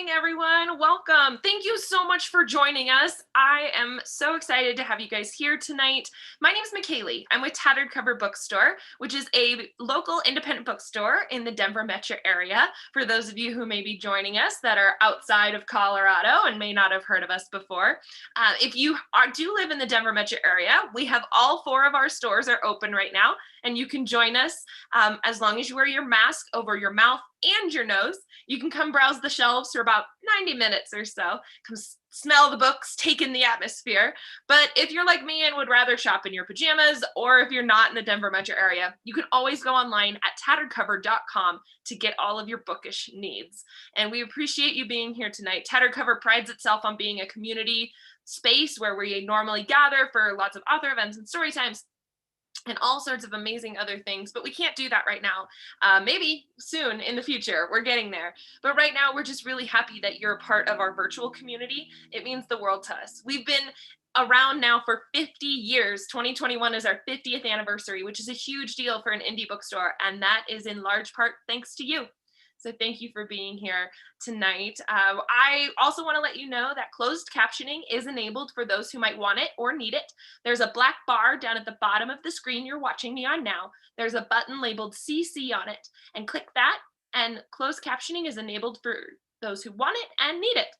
morning, everyone. Welcome. Thank you so much for joining us. I am so excited to have you guys here tonight. My name is McKaylee. I'm with Tattered Cover Bookstore, which is a local independent bookstore in the Denver metro area. For those of you who may be joining us that are outside of Colorado and may not have heard of us before, if you do live in the Denver metro area, we have all 4 of our stores are open right now, and you can join us as long as you wear your mask over your mouth and your nose. You can come browse the shelves for about 90 minutes or so. Come smell the books, take in the atmosphere. But if you're like me and would rather shop in your pajamas, or if you're not in the Denver metro area, you can always go online at tatteredcover.com to get all of your bookish needs. And we appreciate you being here tonight. Tattered Cover prides itself on being a community space where we normally gather for lots of author events and story times and all sorts of amazing other things, but we can't do that right now. Maybe soon in the future, we're getting there. But right now, we're just really happy that you're a part of our virtual community. It means the world to us. We've been around now for 50 years. 2021 is our 50th anniversary, which is a huge deal for an indie bookstore, and that is in large part thanks to you. So thank you for being here tonight. I also want to let you know that closed captioning is enabled for those who might want it or need it. There's a black bar down at the bottom of the screen you're watching me on now. There's a button labeled CC on it, and click that, and closed captioning is enabled for those who want it and need it.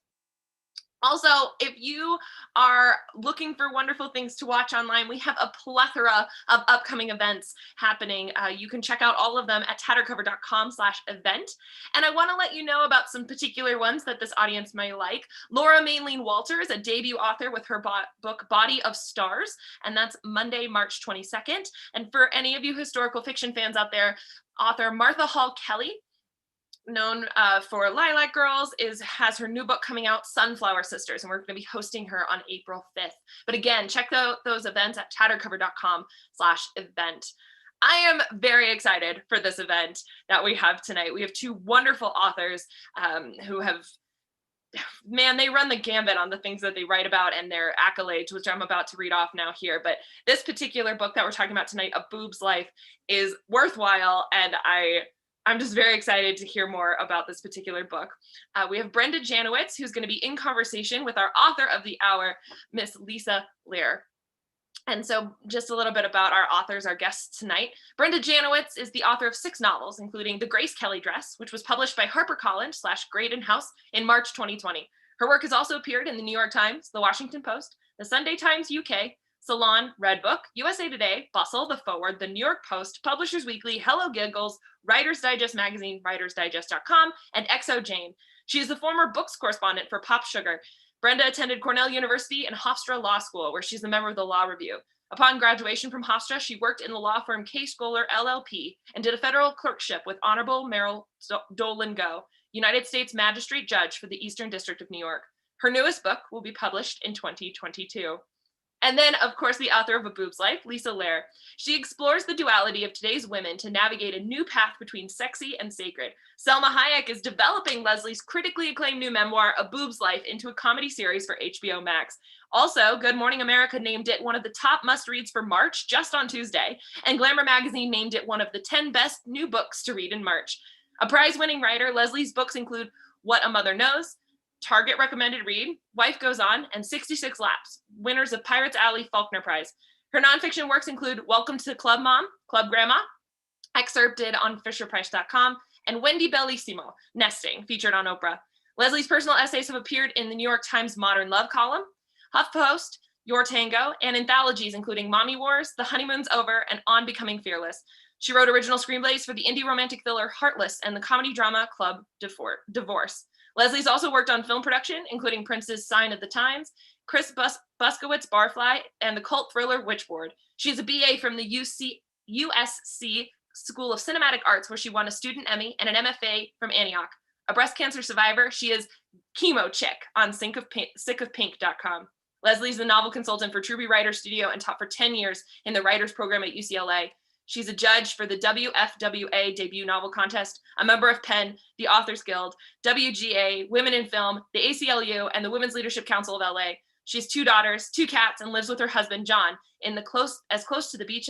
Also, if you are looking for wonderful things to watch online, we have a plethora of upcoming events happening. You can check out all of them at tatteredcover.com/event. And I want to let you know about some particular ones that this audience may like. Laura Maylene Walter is a debut author with her book Body of Stars, and that's Monday, March 22nd. And for any of you historical fiction fans out there, author Martha Hall Kelly, known for Lilac Girls, has her new book coming out, Sunflower Sisters, and we're going to be hosting her on April 5th. But again, check out those events at tatteredcover.com/event. I am very excited for this event that we have tonight. We have 2 wonderful authors who have, man, they run the gambit on the things that they write about and their accolades, which I'm about to read off now here. But this particular book that we're talking about tonight, A Boob's Life, is worthwhile, and I'm just very excited to hear more about this particular book. We have Brenda Janowitz, who's going to be in conversation with our author of the hour, Miss Leslie Lehr. And so just a little bit about our authors, our guests tonight. Brenda Janowitz is the author of 6 novels, including The Grace Kelly Dress, which was published by HarperCollins/Graydon House in March 2020. Her work has also appeared in the New York Times, the Washington Post, the Sunday Times UK, Salon, Redbook, USA Today, Bustle, The Forward, The New York Post, Publishers Weekly, Hello Giggles, Writer's Digest magazine, writersdigest.com, and XO Jane. She is the former books correspondent for Pop Sugar. Brenda attended Cornell University and Hofstra Law School, where she's a member of the Law Review. Upon graduation from Hofstra, she worked in the law firm K. Scholar LLP and did a federal clerkship with Honorable Merrill Dolan Go, United States Magistrate Judge for the Eastern District of New York. Her newest book will be published in 2022. And then, of course, the author of A Boob's Life, Leslie Lehr. She explores the duality of today's women to navigate a new path between sexy and sacred. Selma Hayek is developing Leslie's critically acclaimed new memoir, A Boob's Life, into a comedy series for HBO Max. Also, Good Morning America named it one of the top must-reads for March just on Tuesday, and Glamour magazine named it one of the 10 best new books to read in March. A prize-winning writer, Leslie's books include What a Mother Knows, Target Recommended Read, Wife Goes On, and 66 Laps, winners of Pirates Alley Faulkner Prize. Her nonfiction works include Welcome to Club Mom, Club Grandma, excerpted on FisherPrice.com, and Wendy Bellissimo, Nesting, featured on Oprah. Leslie's personal essays have appeared in the New York Times Modern Love column, HuffPost, Your Tango, and anthologies including Mommy Wars, The Honeymoon's Over, and On Becoming Fearless. She wrote original screenplays for the indie romantic thriller Heartless and the comedy drama Club Divorce. Leslie's also worked on film production, including Prince's Sign of the Times, Chris Buskowitz Barfly, and the cult thriller Witchboard. She's a BA from the USC School of Cinematic Arts, where she won a student Emmy, and an MFA from Antioch. A breast cancer survivor, she is Chemo Chick on sickofpink.com. Leslie's the novel consultant for Truby Writer Studio and taught for 10 years in the writers program at UCLA. She's a judge for the WFWA Debut Novel Contest, a member of PEN, the Authors Guild, WGA, Women in Film, the ACLU, and the Women's Leadership Council of LA. She has 2 daughters, 2 cats, and lives with her husband, John, in as close to the beach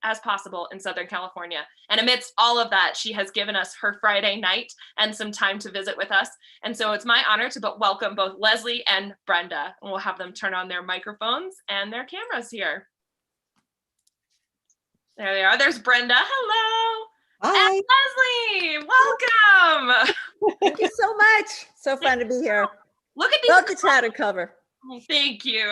as possible in Southern California. And amidst all of that, she has given us her Friday night and some time to visit with us. And so it's my honor to welcome both Leslie and Brenda. And we'll have them turn on their microphones and their cameras here. There they are. There's Brenda. Hello. Hi. And Leslie, welcome. Thank you so much. So fun to be here. Look at these. Love the Tattered cover. Thank you.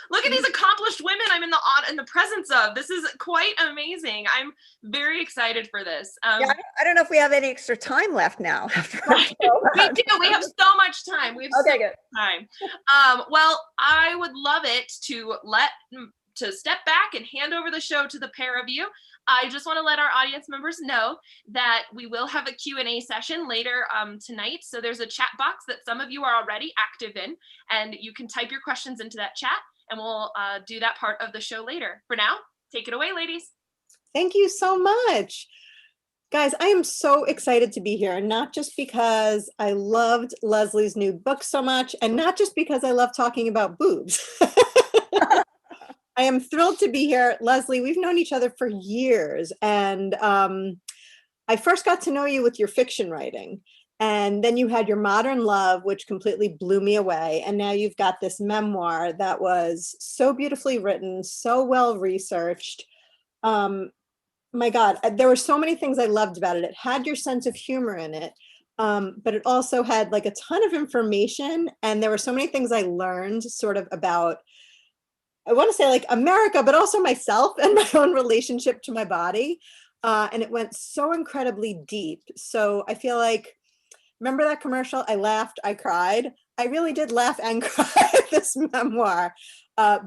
Look at these accomplished women I'm in the presence of. This is quite amazing. I'm very excited for this. Yeah, I don't know if we have any extra time left now. We do. We have so much time. We have so good. much time. Well, I would love it to step back and hand over the show to the pair of you. I just want to let our audience members know that we will have a Q&A session later tonight. So there's a chat box that some of you are already active in, and you can type your questions into that chat, and we'll do that part of the show later. For now, take it away, ladies. Thank you so much. Guys, I am so excited to be here, not just because I loved Leslie's new book so much, and not just because I love talking about boobs. I am thrilled to be here. Leslie, we've known each other for years, and I first got to know you with your fiction writing, and then you had your modern love, which completely blew me away, and now you've got this memoir that was so beautifully written, so well researched. My God, there were so many things I loved about it. It had your sense of humor in it, but it also had like a ton of information, and there were so many things I learned sort of about, I want to say like America, but also myself and my own relationship to my body. And it went so incredibly deep. So I feel like, remember that commercial? I laughed, I cried. I really did laugh and cry at this memoir.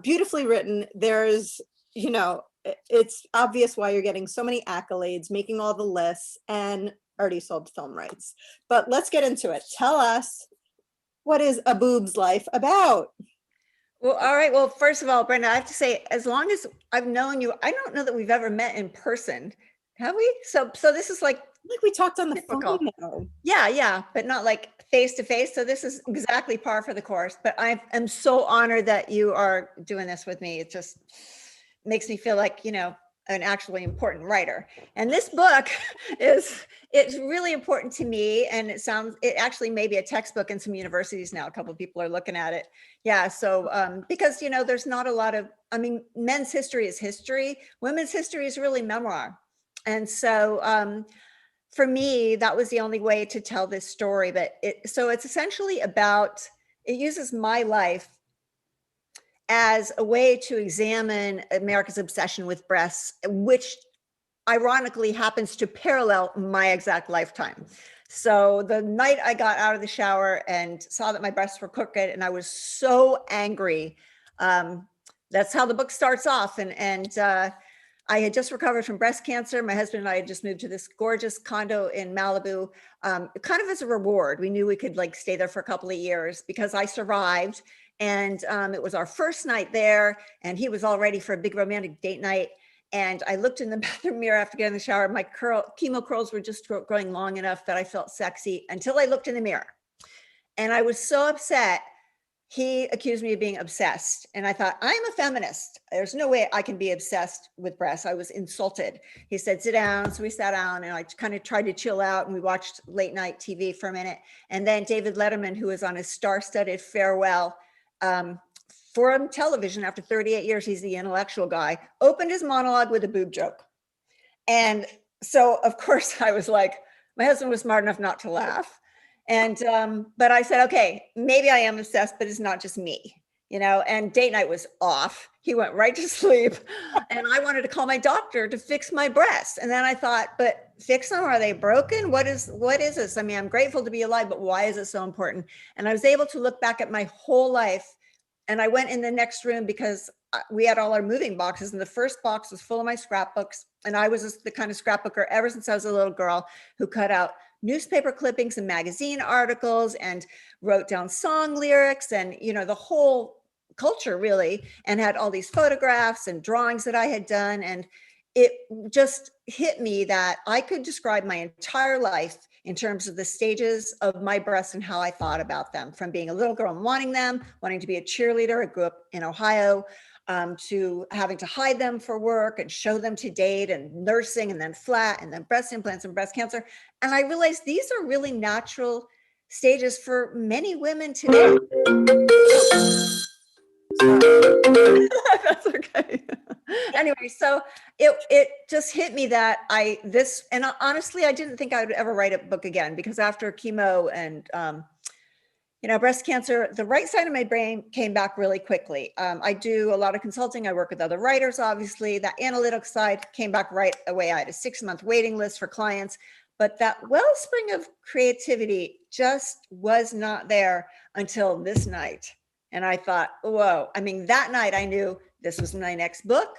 Beautifully written. There's, it's obvious why you're getting so many accolades, making all the lists, and already sold film rights. But let's get into it. Tell us, what is A Boob's Life about? Well, all right. Well, first of all, Brenda, I have to say, as long as I've known you, I don't know that we've ever met in person. Have we? So this is like we talked on the phone now. Yeah, but not like face to face. So this is exactly par for the course. But I am so honored that you are doing this with me. It just makes me feel like, an actually important writer. And this book it's really important to me. And it actually may be a textbook in some universities now. A couple of people are looking at it. Yeah. So, because, there's not a lot of, men's history is history. Women's history is really memoir. And so, for me, that was the only way to tell this story. But it's essentially about, it uses my life as a way to examine America's obsession with breasts, which ironically happens to parallel my exact lifetime. So the night I got out of the shower and saw that my breasts were crooked, and I was so angry. That's how the book starts off. And I had just recovered from breast cancer. My husband and I had just moved to this gorgeous condo in Malibu, kind of as a reward. We knew we could stay there for a couple of years because I survived. And it was our first night there, and he was all ready for a big romantic date night. And I looked in the bathroom mirror after getting in the shower. My chemo curls were just growing long enough that I felt sexy until I looked in the mirror. And I was so upset. He accused me of being obsessed. And I thought, I'm a feminist. There's no way I can be obsessed with breasts. I was insulted. He said, sit down. So we sat down, and I kind of tried to chill out, and we watched late night TV for a minute. And then David Letterman, who was on his star-studded farewell for television after 38 years, he's the intellectual guy, opened his monologue with a boob joke. And so, of course, I was like, my husband was smart enough not to laugh. And, but I said, okay, maybe I am obsessed, but it's not just me, and date night was off. He went right to sleep, and I wanted to call my doctor to fix my breasts. And then I thought, but fix them? Are they broken? What is this? I'm grateful to be alive, but why is it so important? And I was able to look back at my whole life, and I went in the next room because we had all our moving boxes, and the first box was full of my scrapbooks. And I was the kind of scrapbooker ever since I was a little girl who cut out newspaper clippings and magazine articles and wrote down song lyrics and, the whole culture really, and had all these photographs and drawings that I had done. And it just hit me that I could describe my entire life in terms of the stages of my breasts and how I thought about them, from being a little girl and wanting them, wanting to be a cheerleader. I grew up in Ohio, to having to hide them for work and show them to date, and nursing, and then flat, and then breast implants and breast cancer. And I realized these are really natural stages for many women today. That's okay. Anyway, so it just hit me that and honestly, I didn't think I would ever write a book again, because after chemo and breast cancer, the right side of my brain came back really quickly. I do a lot of consulting. I work with other writers, obviously. That analytic side came back right away. I had a 6-month waiting list for clients, but that wellspring of creativity just was not there until this night. And I thought, whoa, I mean, that night I knew this was my next book.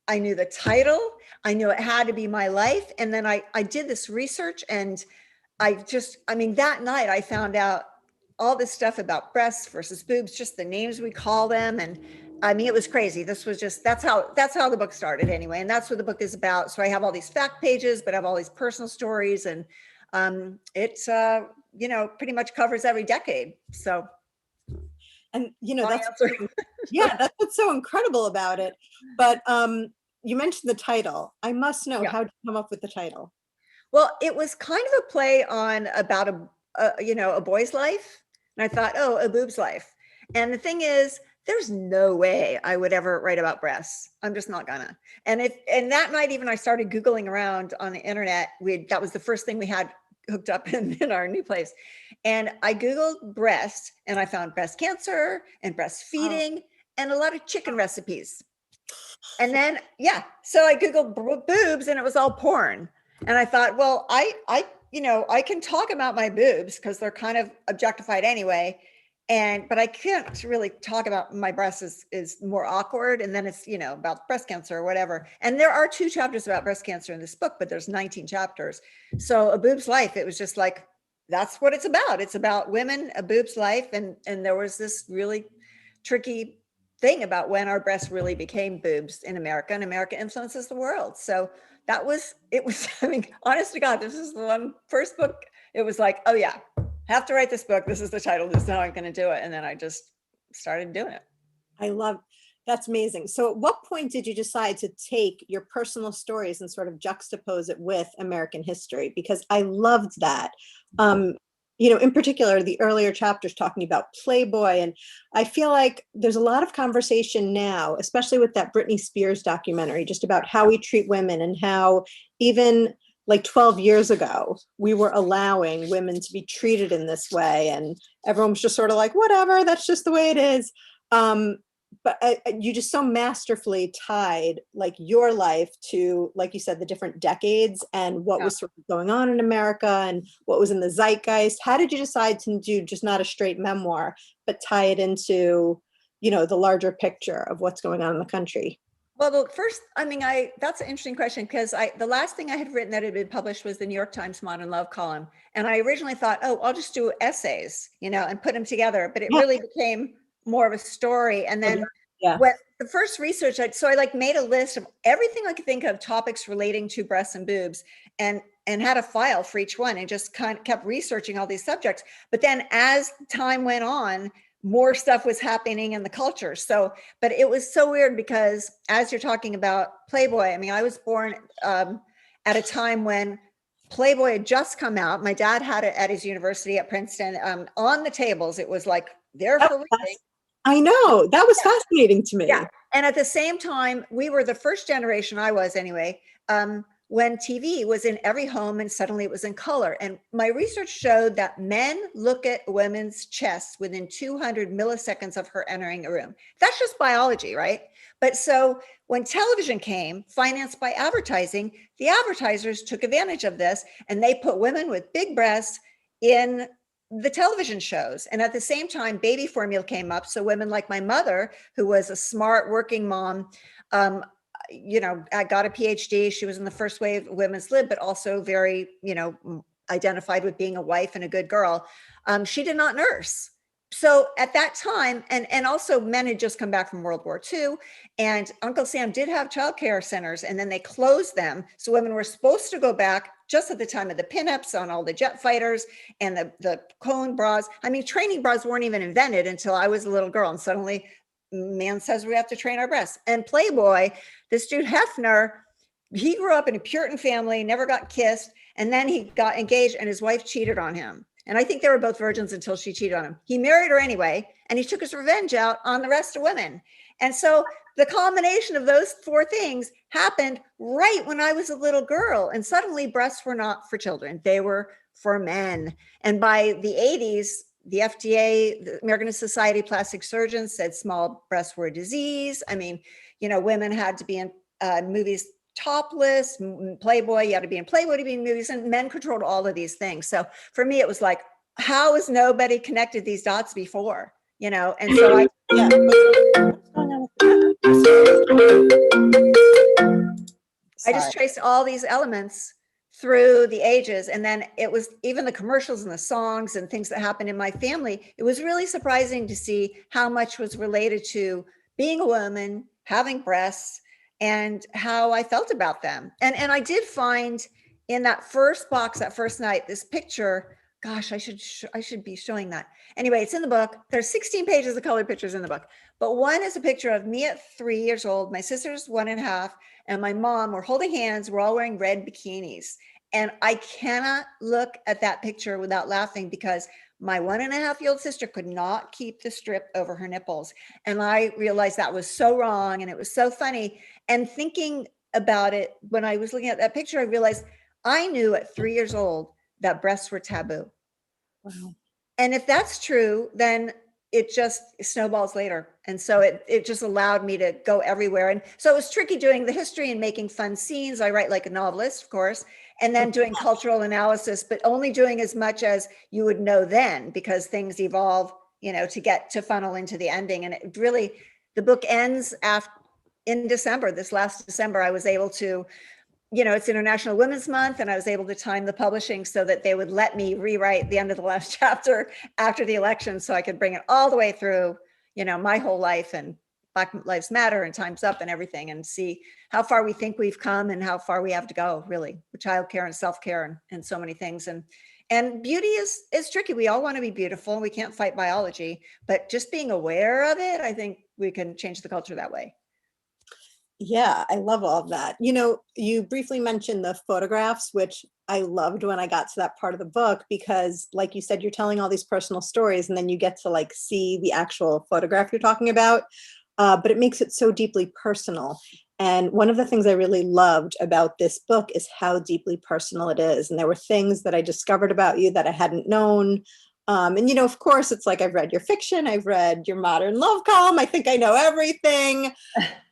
I knew the title. I knew it had to be my life. And then I did this research, and that night I found out all this stuff about breasts versus boobs, just the names we call them. And I mean, it was crazy. This was just, that's how the book started anyway. And that's what the book is about. So I have all these fact pages, but I have all these personal stories, and it's, pretty much covers every decade. So. And, that's what's so incredible about it. But you mentioned the title. I must know, how did you come up with the title? Well, it was kind of a play on about a boy's life. And I thought, oh, a boob's life. And the thing is, there's no way I would ever write about breasts. I'm just not gonna. And that night, even I started Googling around on the internet. That was the first thing we had hooked up in our new place. And I Googled breast, and I found breast cancer and breastfeeding and a lot of chicken recipes. And then, so I Googled boobs, and it was all porn. And I thought, well, I can talk about my boobs because they're kind of objectified anyway. But I can't really talk about my breasts is more awkward. And then it's, about breast cancer or whatever. And there are 2 chapters about breast cancer in this book, but there's 19 chapters. So a boob's life, it was just like, that's what it's about. It's about women, a boob's life. And there was this really tricky thing about when our breasts really became boobs in America, and America influences the world. So it was, I mean, honest to God, this is the first book. It was like, oh yeah, have to write this book. This is the title. This is how I'm going to do it. And then I just started doing it. That's amazing. So at what point did you decide to take your personal stories and sort of juxtapose it with American history? Because I loved that. In particular, the earlier chapters talking about Playboy. And I feel like there's a lot of conversation now, especially with that Britney Spears documentary, just about how we treat women, and how even like 12 years ago, we were allowing women to be treated in this way. And everyone was just sort of like, whatever, that's just the way it is. But you just so masterfully tied like your life to, like you said, the different decades and what was sort of going on in America and what was in the zeitgeist. How did you decide to do just not a straight memoir, but tie it into, the larger picture of what's going on in the country? Well, first, that's an interesting question, because the last thing I had written that had been published was the New York Times Modern Love column. And I originally thought, oh, I'll just do essays, and put them together. But it really became more of a story. And then when the first research, I made a list of everything I could think of, topics relating to breasts and boobs, and had a file for each one, and just kind of kept researching all these subjects. But then as time went on, more stuff was happening in the culture. But it was so weird, because as you're talking about Playboy, I was born at a time when Playboy had just come out. My dad had it at his university at Princeton, on the tables. It was like there for reading. I know, that was fascinating to me. Yeah. And at the same time, we were the first generation, I was anyway, when TV was in every home, and suddenly it was in color. And my research showed that men look at women's chests within 200 milliseconds of her entering a room. That's just biology, right? But so when television came, financed by advertising, the advertisers took advantage of this, and they put women with big breasts in the television shows. And at the same time, baby formula came up. So women like my mother, who was a smart working mom, I got a PhD. She was in the first wave of women's lib, but also very, identified with being a wife and a good girl. She did not nurse. so at that time, and also men had just come back from World War II, and Uncle Sam did have childcare centers, and then they closed them. So women were supposed to go back just at the time of the pinups on all the jet fighters and the cone bras. I mean, training bras weren't even invented until I was a little girl, and suddenly man says we have to train our breasts. And Playboy, this dude Hefner, he grew up in a Puritan family, never got kissed, and then he got engaged and his wife cheated on him. And I think they were both virgins until she cheated on him. He married her anyway, and he took his revenge out on the rest of women. And so the combination of those four things happened right when I was a little girl. And suddenly breasts were not for children, they were for men. And by the 80s, the FDA, the American Society of Plastic Surgeons, said small breasts were a disease. I mean, you know, women had to be in movies topless, Playboy, you had to be in Playboy to be in movies, and men controlled all of these things. So for me, it was like, how has nobody connected these dots before? You know, and so I, yeah. What's going on with I just traced all these elements through the ages. And then it was even the commercials and the songs and things that happened in my family. It was really surprising to see how much was related to being a woman, having breasts, and how I felt about them. And I did find in that first box, that first night, this picture. Gosh, I should be showing that. Anyway, it's in the book. There's 16 pages of colored pictures in the book. But one is a picture of me at 3 years old, my sister's 1.5, and my mom. We're holding hands. We're all wearing red bikinis. And I cannot look at that picture without laughing, because my 1.5-year-old sister could not keep the strip over her nipples. And I realized that was so wrong, and it was so funny. And thinking about it, when I was looking at that picture, I realized I knew at 3 years old that breasts were taboo. Wow. And if that's true, then it just snowballs later. And so it just allowed me to go everywhere. And so it was tricky doing the history and making fun scenes. I write like a novelist, of course, and then doing cultural analysis, but only doing as much as you would know then, because things evolve, you know, to get to funnel into the ending. And it really, the book ends in December. This last December, I was able to, you know, it's International Women's Month, and I was able to time the publishing so that they would let me rewrite the end of the last chapter after the election, so I could bring it all the way through, you know, my whole life and Black Lives Matter and Time's Up and everything, and see how far we think we've come and how far we have to go, really, with childcare and self-care and so many things. And beauty is tricky. We all want to be beautiful. We can't fight biology, but just being aware of it, I think we can change the culture that way. Yeah, I love all of that. You know, you briefly mentioned the photographs, which I loved when I got to that part of the book, because like you said, you're telling all these personal stories, and then you get to like see the actual photograph you're talking about, but it makes it so deeply personal. And one of the things I really loved about this book is how deeply personal it is. And there were things that I discovered about you that I hadn't known. And, you know, of course, it's like, I've read your fiction, I've read your modern love column, I think I know everything.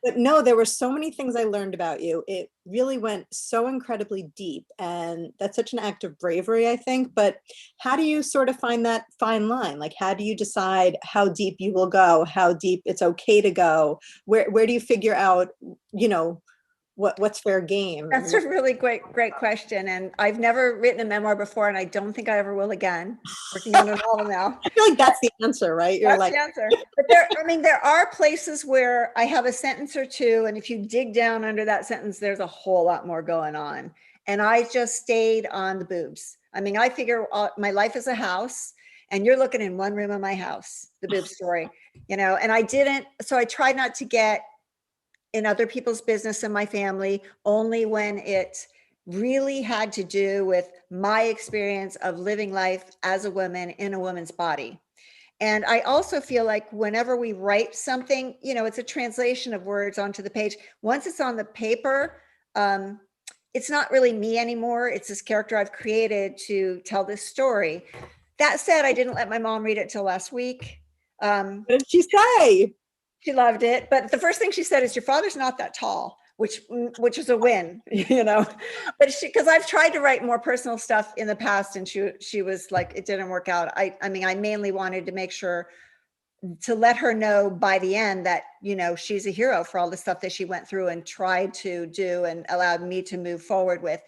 But no, there were so many things I learned about you. It really went so incredibly deep. And that's such an act of bravery, I think. But how do you sort of find that fine line? Like, how do you decide how deep you will go, how deep it's okay to go? Where do you figure out, you know, what's fair game? That's a really great question. And I've never written a memoir before, and I don't think I ever will again. Working on a novel now. I feel like that's the answer, right? You're that's like, the answer. But there are places where I have a sentence or two, and if you dig down under that sentence, there's a whole lot more going on. And I just stayed on the boobs. I mean, I figure my life is a house, and you're looking in one room of my house, the boob story, you know, and I didn't. So I tried not to get in other people's business in my family, only when it really had to do with my experience of living life as a woman in a woman's body. And I also feel like whenever we write something, you know, it's a translation of words onto the page. Once it's on the paper, it's not really me anymore. It's this character I've created to tell this story. That said, I didn't let my mom read it till last week. what did she say? She loved it. But the first thing she said is, your father's not that tall, which is a win, you know, but because I've tried to write more personal stuff in the past, and she was like, it didn't work out. I mean, I mainly wanted to make sure to let her know by the end that, you know, she's a hero for all the stuff that she went through and tried to do and allowed me to move forward with.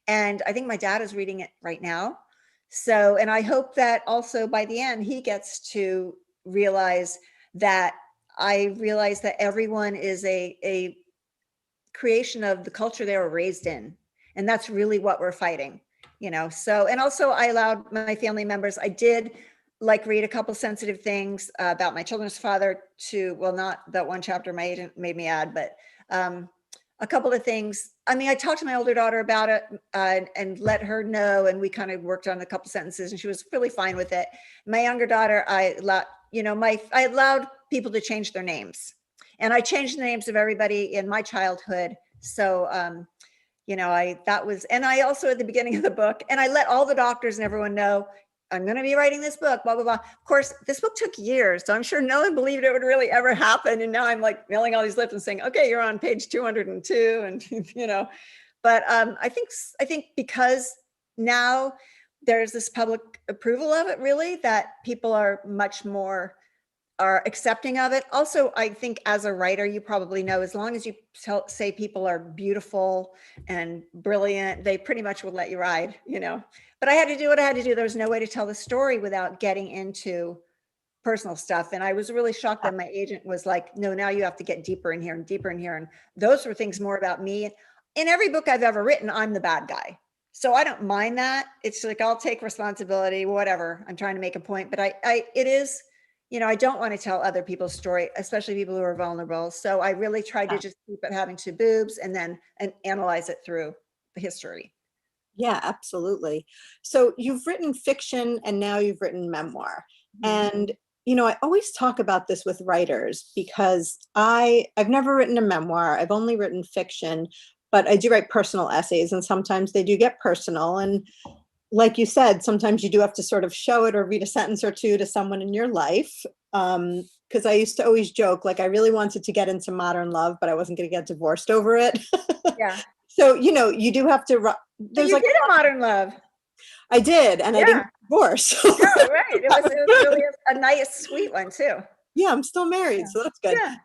And I think my dad is reading it right now. So, and I hope that also by the end, he gets to realize that everyone is a creation of the culture they were raised in. And that's really what we're fighting, you know? So, and also I allowed my family members, I did like read a couple sensitive things about my children's father to, well, not that one chapter my agent made me add, but a couple of things. I mean, I talked to my older daughter about it and let her know, and we kind of worked on a couple sentences and she was really fine with it. My younger daughter, I allowed people to change their names. And I changed the names of everybody in my childhood. So, and I also at the beginning of the book, and I let all the doctors and everyone know, I'm going to be writing this book, blah, blah, blah. Of course, this book took years, so I'm sure no one believed it would really ever happen. And now I'm like mailing all these lips and saying, okay, you're on page 202. And, but I think because now there's this public approval of it, really, that people are much more accepting of it. Also, I think as a writer, you probably know, as long as you say people are beautiful and brilliant, they pretty much will let you ride, But I had to do what I had to do. There was no way to tell the story without getting into personal stuff. And I was really shocked that my agent was like, no, now you have to get deeper in here and deeper in here. And those were things more about me. In every book I've ever written, I'm the bad guy. So I don't mind that. It's like, I'll take responsibility, whatever. I'm trying to make a point, but it is, I don't want to tell other people's story, especially people who are vulnerable. So I really tried to just keep it having 2 boobs and analyze it through the history. Yeah, absolutely. So you've written fiction and now you've written memoir. And, I always talk about this with writers because I've never written a memoir. I've only written fiction, but I do write personal essays and sometimes they do get personal. And like you said, sometimes you do have to sort of show it or read a sentence or two to someone in your life. Because I used to always joke, like I really wanted to get into modern love, but I wasn't going to get divorced over it. Yeah. So, you do have to, there's you like did a modern love. I did, and I didn't divorce. No, right. It was really a nice, sweet one too. Yeah, I'm still married, so that's good. Yeah.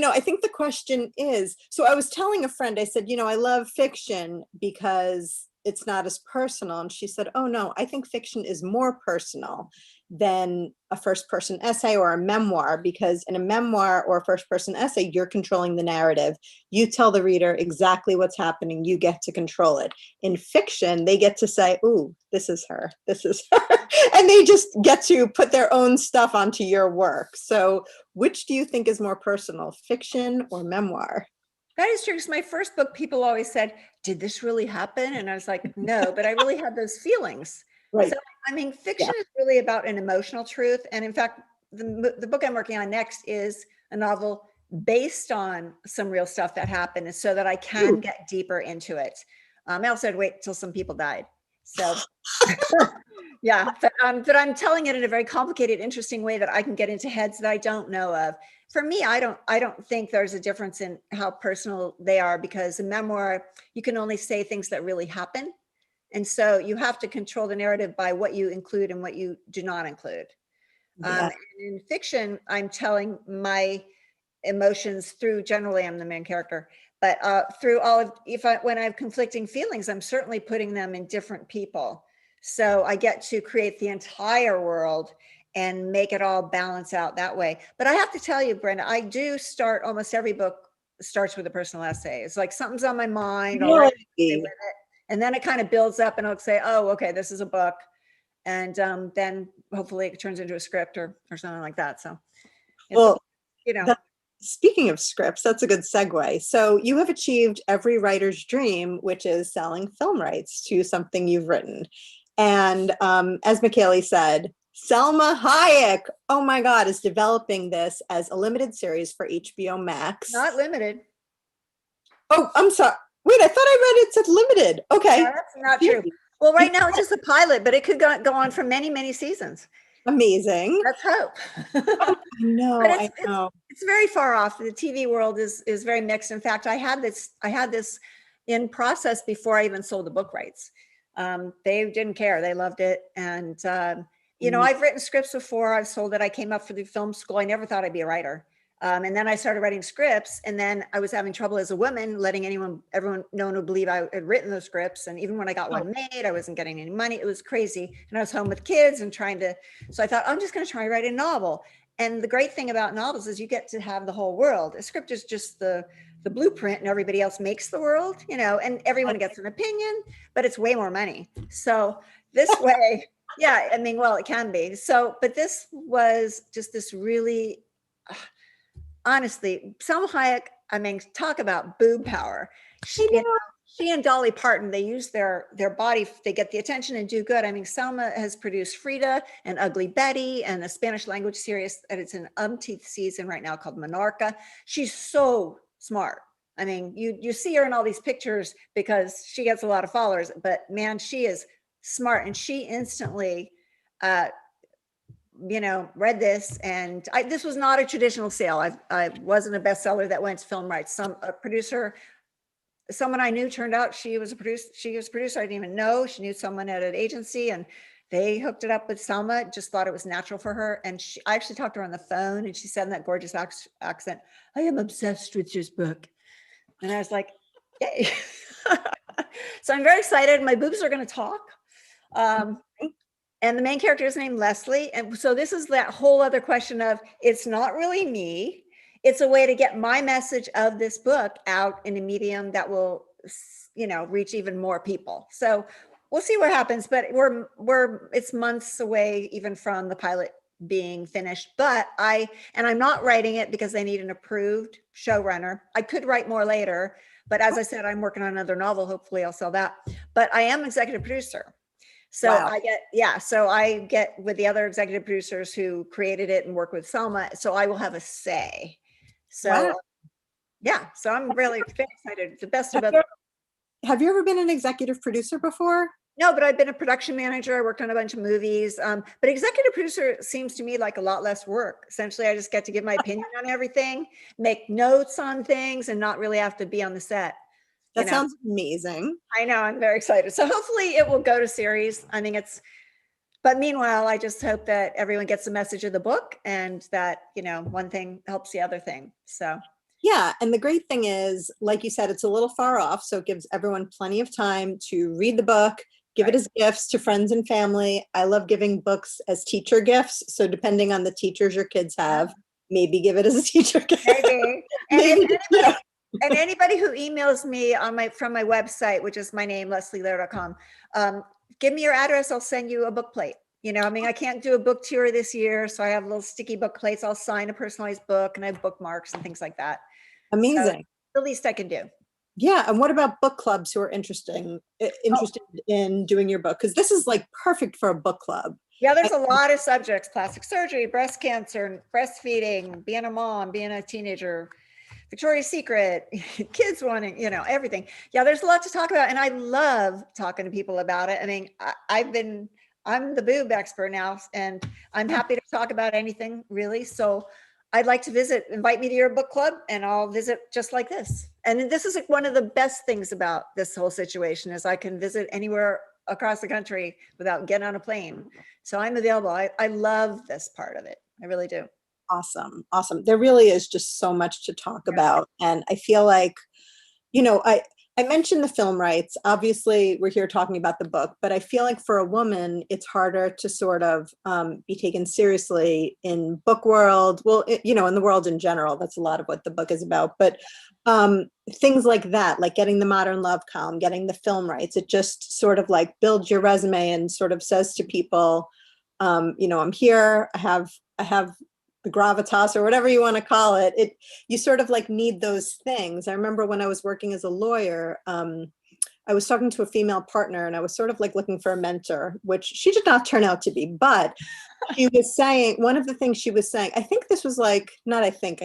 I think the question is, so I was telling a friend, I said, I love fiction because it's not as personal. And she said, oh no, I think fiction is more personal than a first person essay or a memoir, because in a memoir or a first person essay, you're controlling the narrative. You tell the reader exactly what's happening. You get to control it. In fiction, they get to say, ooh, this is her, this is her. And they just get to put their own stuff onto your work. So which do you think is more personal, fiction or memoir? That is true. Because my first book, people always said, did this really happen? And I was like, no, but I really had those feelings. Right. So, fiction is really about an emotional truth. And in fact, the book I'm working on next is a novel based on some real stuff that happened, and so that I can get deeper into it. I also had to wait till some people died. So yeah, but I'm telling it in a very complicated, interesting way that I can get into heads that I don't know of. For me, I don't think there's a difference in how personal they are, because a memoir, you can only say things that really happen. And so you have to control the narrative by what you include and what you do not include. And in fiction, I'm telling my emotions through, generally I'm the main character, but through all of, when I have conflicting feelings, I'm certainly putting them in different people. So I get to create the entire world and make it all balance out that way. But I have to tell you, Brenda, I do start, almost every book starts with a personal essay. It's like something's on my mind, I'll write with it, and then it kind of builds up and I'll say, oh, okay, this is a book. And then hopefully it turns into a script or something like that. So, speaking of scripts, that's a good segue. So you have achieved every writer's dream, which is selling film rights to something you've written. And as McKaylee said, Selma Hayek, oh my God, is developing this as a limited series for HBO Max. Not limited. Oh, I'm sorry. Wait, I thought I read it said limited. Okay. No, that's not true. Well, right now it's just a pilot, but it could go on for many, many seasons. Amazing. Let's hope. I know. It's very far off. The TV world is very mixed. In fact, I had this in process before I even sold the book rights. They didn't care. They loved it. And, I've written scripts before. I've sold it. I came up for the film school. I never thought I'd be a writer. And then I started writing scripts, and then I was having trouble as a woman letting everyone, no one would believe I had written those scripts. And even when I got one made, I wasn't getting any money. It was crazy. And I was home with kids and so I thought, I'm just going to try and write a novel. And the great thing about novels is you get to have the whole world. A script is just the blueprint, and everybody else makes the world, and everyone gets an opinion, but it's way more money. So this way, yeah, I mean, well, it can be. So, but this was just this really, honestly, Selma Hayek, I mean, talk about boob power. She and Dolly Parton, they use their body, they get the attention and do good. I mean, Selma has produced Frida and Ugly Betty and a Spanish language series that it's in umpteenth season right now called Monarca. She's so smart. I mean, you see her in all these pictures because she gets a lot of followers, but man, she is smart, and she instantly read this, and this was not a traditional sale. I wasn't a bestseller that went to film rights. A producer, someone I knew, turned out she was a producer I didn't even know. She knew someone at an agency, and they hooked it up with Selma. Just thought it was natural for her. And I actually talked to her on the phone, and she said in that gorgeous accent, "I am obsessed with this book." And I was like, yay. So I'm very excited. My boobs are going to talk. And the main character is named Leslie. And so this is that whole other question of, it's not really me. It's a way to get my message of this book out in a medium that will, reach even more people. So we'll see what happens, but it's months away even from the pilot being finished. But I'm not writing it because I need an approved showrunner. I could write more later, but as I said, I'm working on another novel. Hopefully I'll sell that. But I am executive producer. So wow. I get with the other executive producers who created it and work with Selma. So I will have a say. So wow. Yeah, so I'm really excited. The best about it. Have you ever been an executive producer before? No, but I've been a production manager. I worked on a bunch of movies. But executive producer seems to me like a lot less work. Essentially, I just get to give my opinion on everything, make notes on things, and not really have to be on the set. That sounds amazing. I know, I'm very excited. So hopefully it will go to series. I mean, but meanwhile, I just hope that everyone gets the message of the book, and that, one thing helps the other thing. So. Yeah. And the great thing is, like you said, it's a little far off. So it gives everyone plenty of time to read the book, give it as gifts to friends and family. I love giving books as teacher gifts. So depending on the teachers your kids have, maybe give it as a teacher gift. Maybe. And anybody who emails me from my website, which is my name, leslielehr.com, give me your address. I'll send you a book plate. I can't do a book tour this year, so I have little sticky book plates. I'll sign a personalized book, and I have bookmarks and things like that. Amazing. So the least I can do. Yeah. And what about book clubs who are interested in doing your book? Because this is like perfect for a book club. Yeah, there's a lot of subjects: plastic surgery, breast cancer, breastfeeding, being a mom, being a teenager, Victoria's Secret, kids wanting, everything. Yeah, there's a lot to talk about. And I love talking to people about it. I mean, I'm the boob expert now, and I'm happy to talk about anything really. So I'd like to invite me to your book club, and I'll visit just like this. And this is one of the best things about this whole situation is I can visit anywhere across the country without getting on a plane. So I'm available. I love this part of it. I really do. Awesome. Awesome. There really is just so much to talk about. And I feel like, I mentioned the film rights. Obviously, we're here talking about the book, but I feel like for a woman, it's harder to sort of be taken seriously in book world. Well, in the world in general, that's a lot of what the book is about. But things like that, like getting the Modern Love column, getting the film rights, it just sort of like builds your resume and sort of says to people, I'm here. I have the gravitas or whatever you want to call it. You sort of like need those things. I remember when I was working as a lawyer, I was talking to a female partner, and I was sort of like looking for a mentor, which she did not turn out to be, but she was saying, one of the things she was saying, I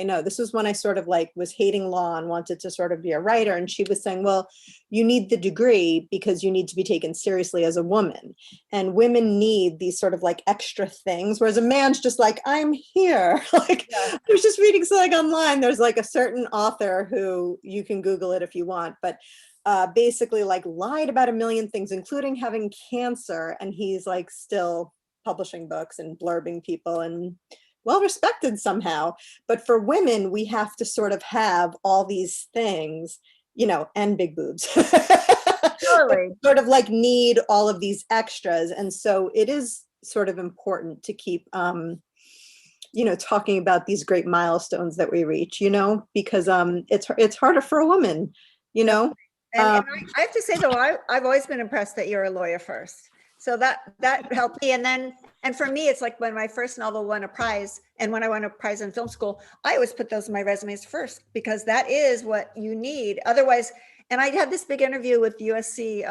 know this was when I sort of like was hating law and wanted to sort of be a writer. And she was saying, well, you need the degree because you need to be taken seriously as a woman, and women need these sort of like extra things. Whereas a man's just like, I'm here. Like, I was just reading something online. There's like a certain author who you can Google it if you want, but basically like lied about a million things, including having cancer. And he's like still publishing books and blurbing people and well respected somehow. But for women, we have to sort of have all these things, you know, and big boobs. Totally. Sort of like need all of these extras. And so it is sort of important to keep, you know, talking about these great milestones that we reach, you know, because it's harder for a woman, you know. And I have to say though, I've always been impressed that you're a lawyer first. So that helped me. And for me, it's like when my first novel won a prize, and when I won a prize in film school, I always put those in my resumes first, because that is what you need. Otherwise, and I had this big interview with USC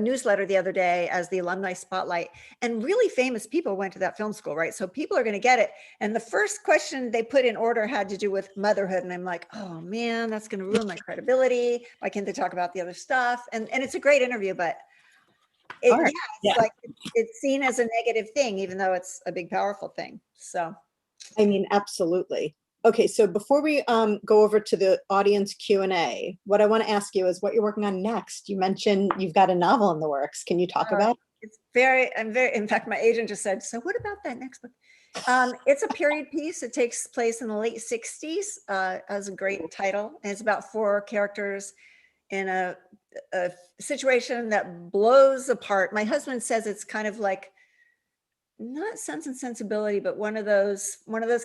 newsletter the other day as the alumni spotlight, and really famous people went to that film school, right? So people are going to get it. And the first question they put in order had to do with motherhood. And I'm like, oh man, that's going to ruin my credibility. Why can't they talk about the other stuff? And it's a great interview, but Right. it's like it's seen as a negative thing, even though it's a big, powerful thing. So, I mean, absolutely. Okay, so before we go over to the audience Q&A, what I want to ask you is what you're working on next. You mentioned you've got a novel in the works. Can you talk about it? in fact, my agent just said, so what about that next book? It's a period piece. It takes place in the late 60s, has a great title. And it's about 4 characters in a situation that blows apart. My husband says it's kind of like, not Sense and Sensibility, but one of those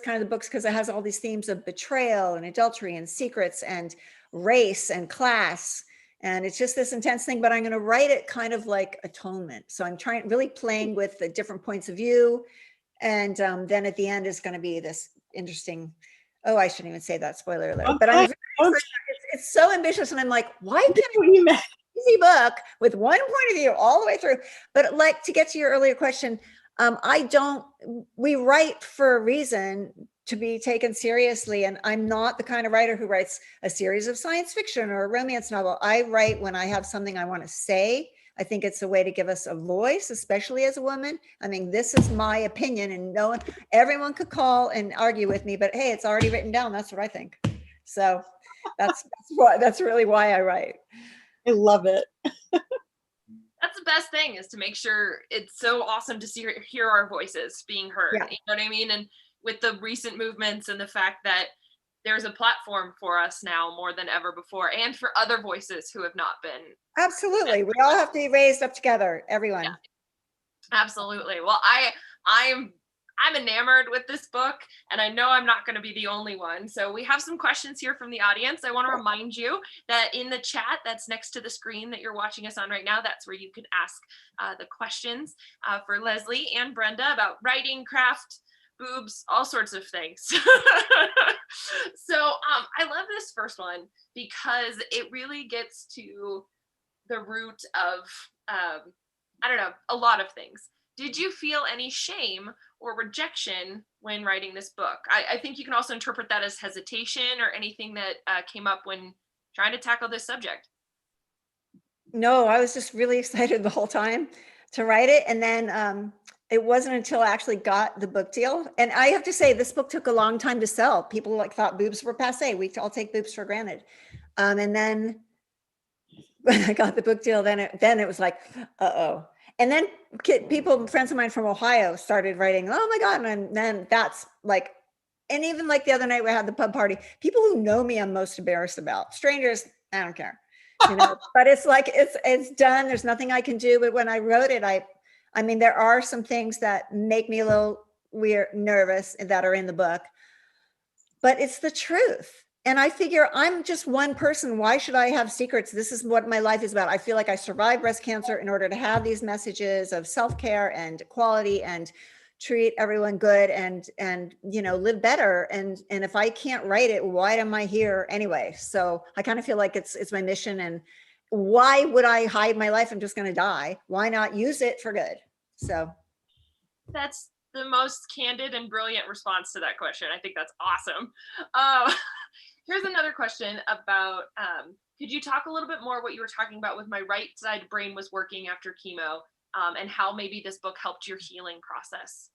kind of books, because it has all these themes of betrayal and adultery and secrets and race and class. And it's just this intense thing, but I'm going to write it kind of like atonement. So I'm really playing with the different points of view. And then at the end is going to be this interesting, oh, I shouldn't even say that, spoiler alert, but I'm it's so ambitious. And I'm like, why can't I easy book with one point of view all the way through? But like, to get to your earlier question, we write for a reason, to be taken seriously. And I'm not the kind of writer who writes a series of science fiction or a romance novel. I write when I have something I want to say. I think it's a way to give us a voice, especially as a woman. I mean, this is my opinion, and everyone could call and argue with me, but hey, it's already written down. That's what I think. So that's really why I write. I love it. That's the best thing, is to make sure it's so awesome to hear our voices being heard. Yeah. You know what I mean? And with the recent movements and the fact that there's a platform for us now more than ever before, and for other voices who have not been. Absolutely. We all have to be raised up together, everyone. Yeah. Absolutely. Well, I'm enamored with this book, and I know I'm not going to be the only one. So we have some questions here from the audience. I want to remind you that in the chat that's next to the screen that you're watching us on right now, that's where you can ask the questions for Leslie and Brenda about writing, craft, boobs, all sorts of things. So I love this first one because it really gets to the root of, I don't know, a lot of things. Did you feel any shame or rejection when writing this book? I think you can also interpret that as hesitation or anything that came up when trying to tackle this subject. No, I was just really excited the whole time to write it. And then it wasn't until I actually got the book deal. And I have to say, this book took a long time to sell. People thought boobs were passé. We all take boobs for granted. And then when I got the book deal, then it was like, uh-oh. And then friends of mine from Ohio started writing, oh my God. And then that's like, and even like the other night we had the pub party, people who know me, I'm most embarrassed about. Strangers, I don't care, but it's like, it's done. There's nothing I can do. But when I wrote it, I mean, there are some things that make me a little nervous that are in the book, but it's the truth. And I figure I'm just one person. Why should I have secrets? This is what my life is about. I feel like I survived breast cancer in order to have these messages of self-care and equality and treat everyone good and live better. And if I can't write it, why am I here anyway? So I kind of feel like it's my mission. And why would I hide my life? I'm just going to die. Why not use it for good? So that's the most candid and brilliant response to that question. I think that's awesome. Here's another question about, could you talk a little bit more what you were talking about with my right side brain was working after chemo, and how maybe this book helped your healing process?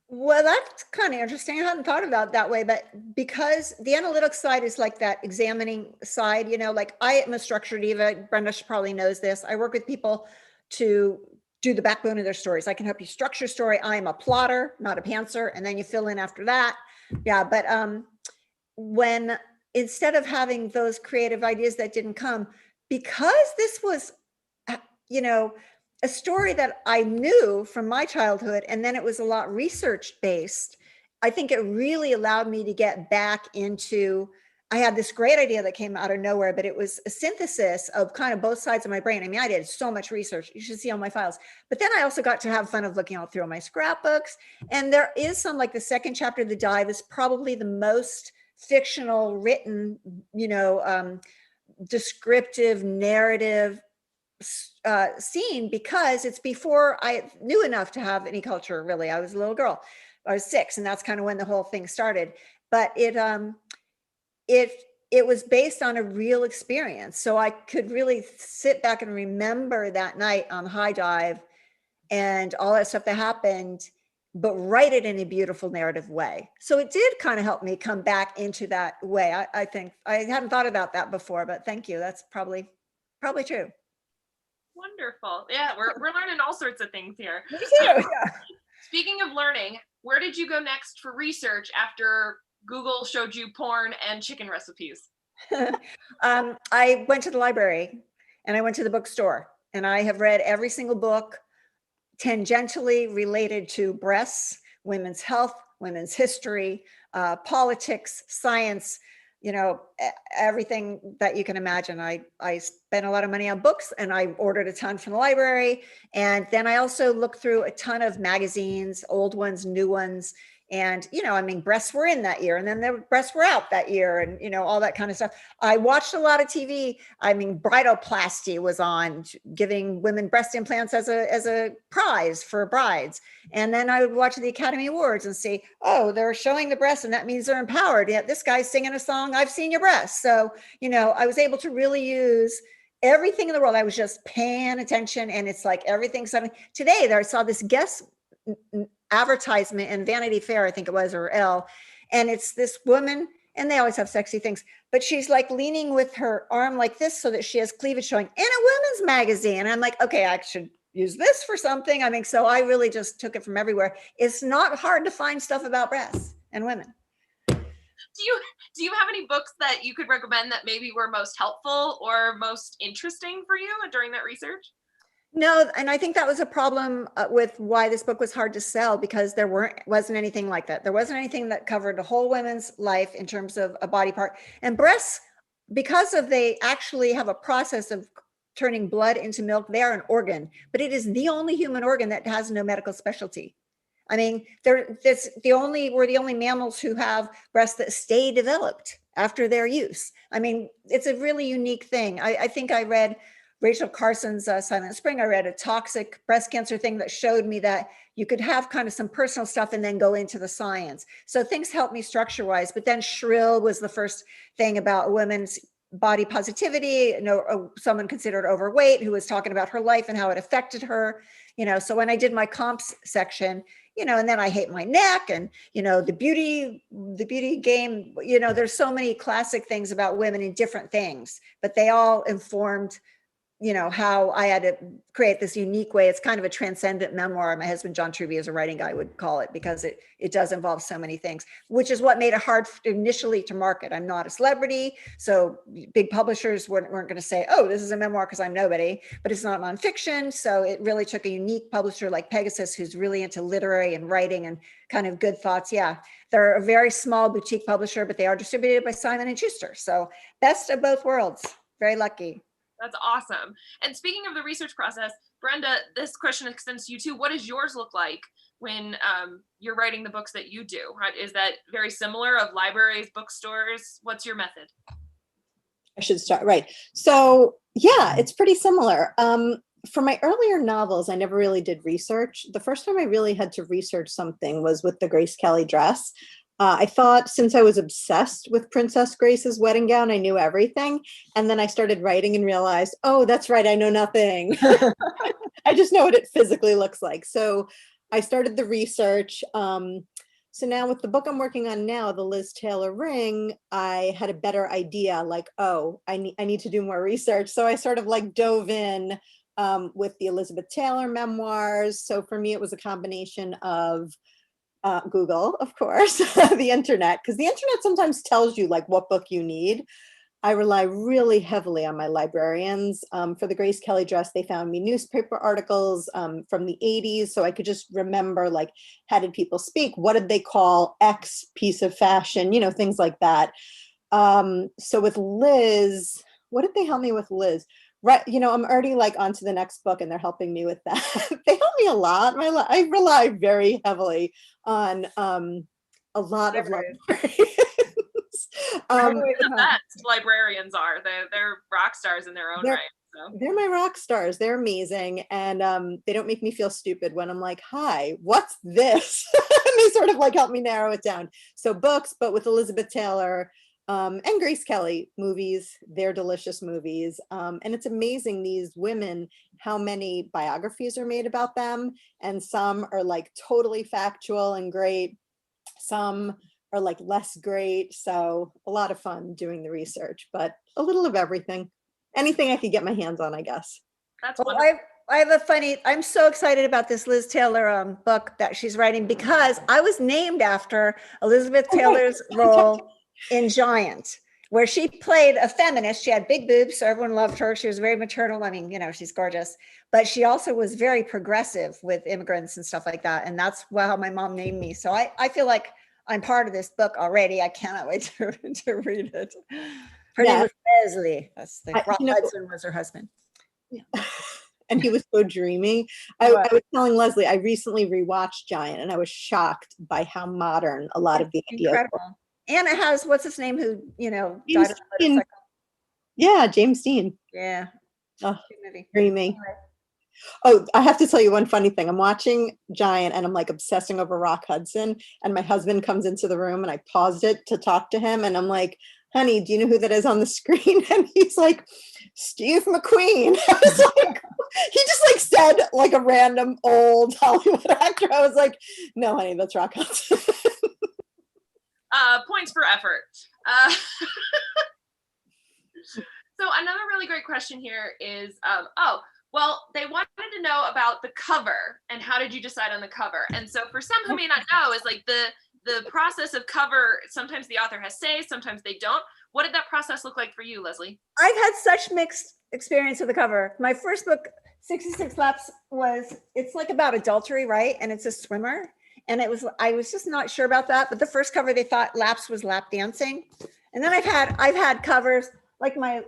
Well, that's kind of interesting. I hadn't thought about it that way, but because the analytic side is like that examining side, like I am a structure diva. Brenda probably knows this. I work with people to do the backbone of their stories. I can help you structure story. I'm a plotter, not a pantser. And then you fill in after that. Yeah. But when instead of having those creative ideas that didn't come, because this was, you know, a story that I knew from my childhood, and then it was a lot research based, I think it really allowed me to get back into, I had this great idea that came out of nowhere, but it was a synthesis of kind of both sides of my brain. I mean, I did so much research. You should see all my files. But then I also got to have fun of looking all through all my scrapbooks. And there is some, like the second chapter of The Dive is probably the most fictional written, you know, descriptive narrative scene, because it's before I knew enough to have any culture, really. I was a little girl. I was 6, and that's kind of when the whole thing started. But it was based on a real experience. So I could really sit back and remember that night on high dive and all that stuff that happened, but write it in a beautiful narrative way. So it did kind of help me come back into that way. I think I hadn't thought about that before, but thank you. That's probably true. Wonderful. Yeah, we're learning all sorts of things here. Me too. Yeah. Speaking of learning, where did you go next for research after Google showed you porn and chicken recipes? I went to the library and I went to the bookstore, and I have read every single book tangentially related to breasts, women's health, women's history, politics, science, you know, everything that you can imagine. I spent a lot of money on books, and I ordered a ton from the library. And then I also looked through a ton of magazines, old ones, new ones. And, you know, I mean, breasts were in that year, and then the breasts were out that year, and, you know, all that kind of stuff. I watched a lot of TV. I mean, bridoplasty was on, giving women breast implants as a prize for brides. And then I would watch the Academy Awards and see, oh, they're showing the breasts, and that means they're empowered. Yeah, this guy's singing a song, I've seen your breasts. So, you know, I was able to really use everything in the world. I was just paying attention, and it's like everything's something. Today, there I saw this guest advertisement in Vanity Fair, I think it was, or Elle, and it's this woman, and they always have sexy things, but she's like leaning with her arm like this so that she has cleavage showing in a women's magazine. And I'm like, okay, I should use this for something. I mean, so I really just took it from everywhere. It's not hard to find stuff about breasts and women. Do you have any books that you could recommend that maybe were most helpful or most interesting for you during that research? No, and I think that was a problem with why this book was hard to sell, because there wasn't anything like that. There wasn't anything that covered the whole women's life in terms of a body part. And breasts, because of they actually have a process of turning blood into milk, they are an organ, but it is the only human organ that has no medical specialty. I mean, we're the only mammals who have breasts that stay developed after their use. I mean, it's a really unique thing. I think I read Rachel Carson's Silent Spring. I read a toxic breast cancer thing that showed me that you could have kind of some personal stuff and then go into the science. So things helped me structure-wise. But then Shrill was the first thing about women's body positivity. You know, someone considered overweight who was talking about her life and how it affected her. You know, so when I did my comps section, you know, and then I hate my neck, and, you know, the beauty game, you know, there's so many classic things about women in different things, but they all informed, you know, how I had to create this unique way. It's kind of a transcendent memoir. My husband, John Truby, as a writing guy, would call it, because it does involve so many things, which is what made it hard initially to market. I'm not a celebrity, so big publishers weren't going to say, oh, this is a memoir because I'm nobody, but it's not nonfiction. So it really took a unique publisher like Pegasus, who's really into literary and writing and kind of good thoughts. Yeah, they're a very small boutique publisher, but they are distributed by Simon & Schuster. So best of both worlds. Very lucky. That's awesome. And speaking of the research process, Brenda, this question extends to you too. What does yours look like when you're writing the books that you do? Right? Is that very similar of libraries, bookstores? What's your method? I should start, right. So yeah, it's pretty similar. For my earlier novels, I never really did research. The first time I really had to research something was with the Grace Kelly dress. I thought, since I was obsessed with Princess Grace's wedding gown, I knew everything. And then I started writing and realized, oh, that's right, I know nothing. I just know what it physically looks like. So I started the research. So now with the book I'm working on now, the Liz Taylor Ring, I had a better idea, like, oh, I need to do more research. So I sort of like dove in with the Elizabeth Taylor memoirs. So for me, it was a combination of Google, of course, the internet, because the internet sometimes tells you like what book you need. I rely really heavily on my librarians. For the Grace Kelly dress, they found me newspaper articles from the 80s. So I could just remember, like, how did people speak? What did they call X piece of fashion? You know, things like that. So with Liz, what did they help me with Liz? Right, you know, I'm already like on to the next book and they're helping me with that. They help me a lot. I rely very heavily on a lot of librarians. The best librarians are. They're rock stars in their own right. So. They're my rock stars. They're amazing. And they don't make me feel stupid when I'm like, hi, what's this? And they sort of like help me narrow it down. So books, but with Elizabeth Taylor and Grace Kelly, movies, they're delicious movies. And it's amazing, these women, how many biographies are made about them. And some are like totally factual and great. Some are like less great. So a lot of fun doing the research, but a little of everything. Anything I could get my hands on, I guess. That's well, I have a funny, I'm so excited about this Liz Taylor book that she's writing, because I was named after Elizabeth Taylor's role in Giant, where she played a feminist. She had big boobs, so everyone loved her. She was very maternal. I mean, you know, she's gorgeous, but she also was very progressive with immigrants and stuff like that. And that's how my mom named me. So I feel like I'm part of this book already. I cannot wait to read it. Her name was Leslie. That's the Rock Hudson was her husband. Yeah. And he was so dreamy. I was telling Leslie, I recently rewatched Giant and I was shocked by how modern a lot of the ideas were. And it has, what's his name, who, you know, died of a motorcycle. Yeah, James Dean. Yeah. Oh, dreamy. Oh, I have to tell you one funny thing. I'm watching Giant and I'm like obsessing over Rock Hudson, and my husband comes into the room and I paused it to talk to him and I'm like, honey, do you know who that is on the screen? And he's like, Steve McQueen. I was like, he just like said like a random old Hollywood actor. I was like, no, honey, that's Rock Hudson. Points for effort. So another really great question here is, well, they wanted to know about the cover and how did you decide on the cover? And so for some who may not know, is like the process of cover, sometimes the author has say, sometimes they don't. What did that process look like for you, Leslie? I've had such mixed experience with the cover. My first book, 66 Laps, it's like about adultery, right? And it's a swimmer. And I was just not sure about that. But the first cover, they thought laps was lap dancing. And then I've had covers, like my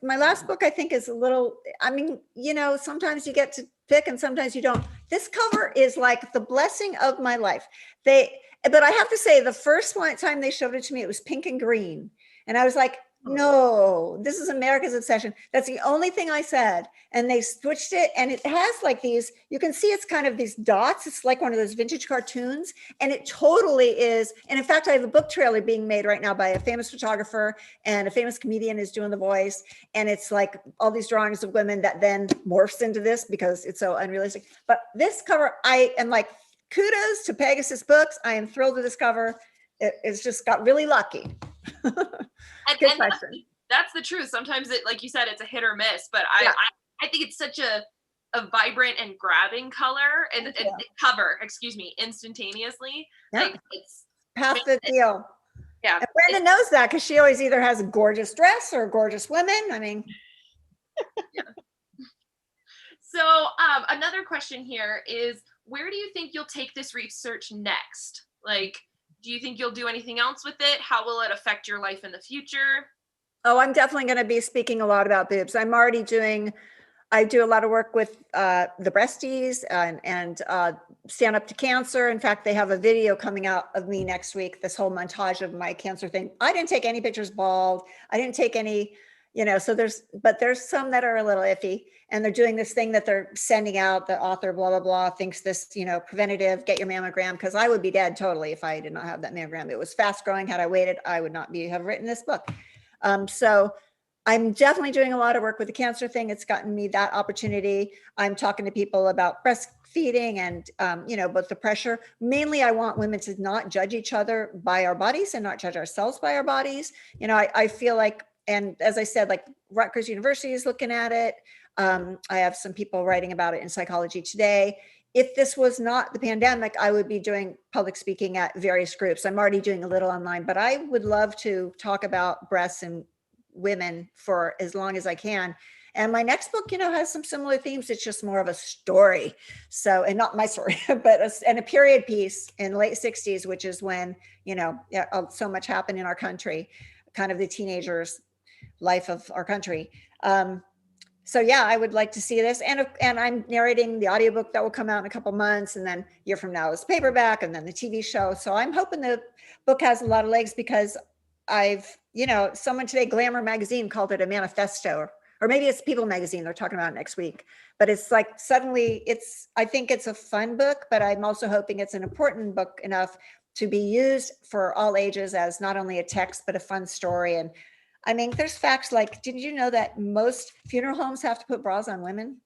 last book, I think, is a little, I mean, you know, sometimes you get to pick and sometimes you don't. This cover is like the blessing of my life. But I have to say, the first time they showed it to me, it was pink and green. And I was like, no, this is America's obsession. That's the only thing I said. And they switched it. And it has like these, you can see it's kind of these dots. It's like one of those vintage cartoons. And it totally is. And in fact, I have a book trailer being made right now by a famous photographer, and a famous comedian is doing the voice. And it's like all these drawings of women that then morphs into this because it's so unrealistic. But this cover, I am like, kudos to Pegasus Books. I am thrilled with this cover. It's just got really lucky. And that's the truth. Sometimes it, like you said, it's a hit or miss, but I think it's such a vibrant and grabbing color and cover, instantaneously. Yeah. Like it's half the deal. Yeah. And Brenda knows that because she always either has a gorgeous dress or gorgeous women. I mean. Yeah. So another question here is, where do you think you'll take this research next? Like, do you think you'll do anything else with it? How will it affect your life in the future? Oh, I'm definitely going to be speaking a lot about boobs. I do a lot of work with the breasties and Stand Up to Cancer. In fact, they have a video coming out of me next week, this whole montage of my cancer thing. I didn't take any pictures bald. I didn't take any, you know, so there's some that are a little iffy, and they're doing this thing that they're sending out, the author, blah, blah, blah, thinks this, you know, preventative, get your mammogram, because I would be dead totally if I did not have that mammogram. It was fast growing. Had I waited, I would not have written this book. So I'm definitely doing a lot of work with the cancer thing. It's gotten me that opportunity. I'm talking to people about breastfeeding and, you know, but the pressure. Mainly, I want women to not judge each other by our bodies and not judge ourselves by our bodies. You know, I feel like, and as I said, like Rutgers University is looking at it. I have some people writing about it in Psychology Today. If this was not the pandemic, I would be doing public speaking at various groups. I'm already doing a little online, but I would love to talk about breasts and women for as long as I can. And my next book, has some similar themes. It's just more of a story. So, and not my story, but a period piece in the late 60s, which is when, so much happened in our country, kind of the teenagers' life of our country. So yeah, I would like to see this. And I'm narrating the audiobook that will come out in a couple months. And then a year from now is paperback and then the TV show. So I'm hoping the book has a lot of legs because someone today, Glamour magazine called it a manifesto, or maybe it's People magazine. They're talking about it next week, but it's like suddenly I think it's a fun book, but I'm also hoping it's an important book enough to be used for all ages as not only a text, but a fun story. And I mean, there's facts like, did you know that most funeral homes have to put bras on women?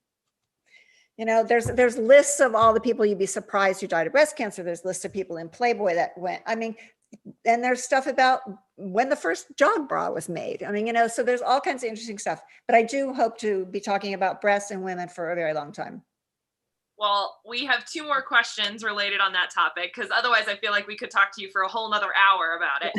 There's lists of all the people you'd be surprised who died of breast cancer. There's lists of people in Playboy that went, and there's stuff about when the first jog bra was made. So there's all kinds of interesting stuff, but I do hope to be talking about breasts and women for a very long time. Well, we have 2 more questions related on that topic, because otherwise I feel like we could talk to you for a whole nother hour about it.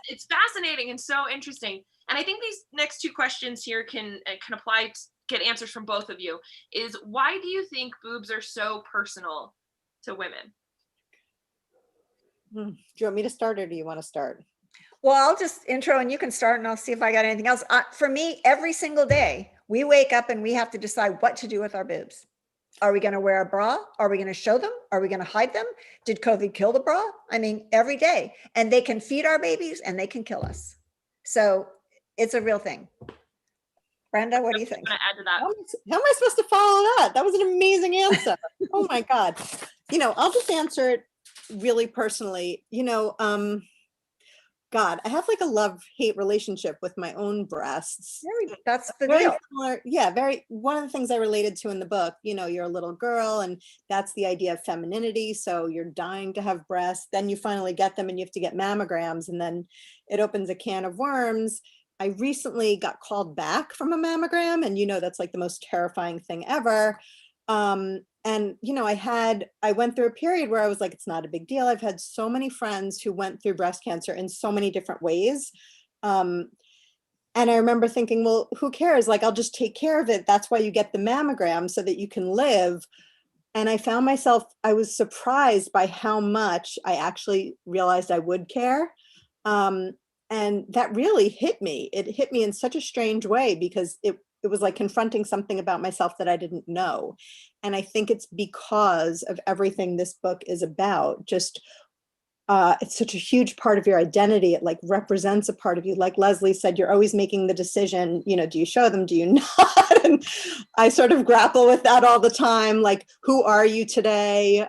It's fascinating and so interesting. And I think these next 2 questions here can apply, get answers from both of you. Is why do you think boobs are so personal to women? Do you want me to start or do you want to start? Well, I'll just intro and you can start and I'll see if I got anything else. For me, every single day we wake up and we have to decide what to do with our boobs. Are we going to wear a bra? Are we going to show them? Are we going to hide them? Did COVID kill the bra? Every day. And they can feed our babies and they can kill us. So it's a real thing. Brenda, what do you think? I'm going to add to that. How am I supposed to follow that? That was an amazing answer. Oh my God. I'll just answer it really personally. God, I have like a love-hate relationship with my own breasts. That's the very deal. Similar, yeah, one of the things I related to in the book, you're a little girl and that's the idea of femininity. So you're dying to have breasts. Then you finally get them and you have to get mammograms and then it opens a can of worms. I recently got called back from a mammogram and that's like the most terrifying thing ever. And, I went through a period where I was like, it's not a big deal. I've had so many friends who went through breast cancer in so many different ways. And I remember thinking, well, who cares? Like, I'll just take care of it. That's why you get the mammogram so that you can live. And I found myself, I was surprised by how much I actually realized I would care. And that really hit me. It hit me in such a strange way because it was like confronting something about myself that I didn't know. And I think it's because of everything this book is about. Just, it's such a huge part of your identity. It like represents a part of you. Like Leslie said, you're always making the decision, do you show them? Do you not? And I sort of grapple with that all the time. Like, who are you today?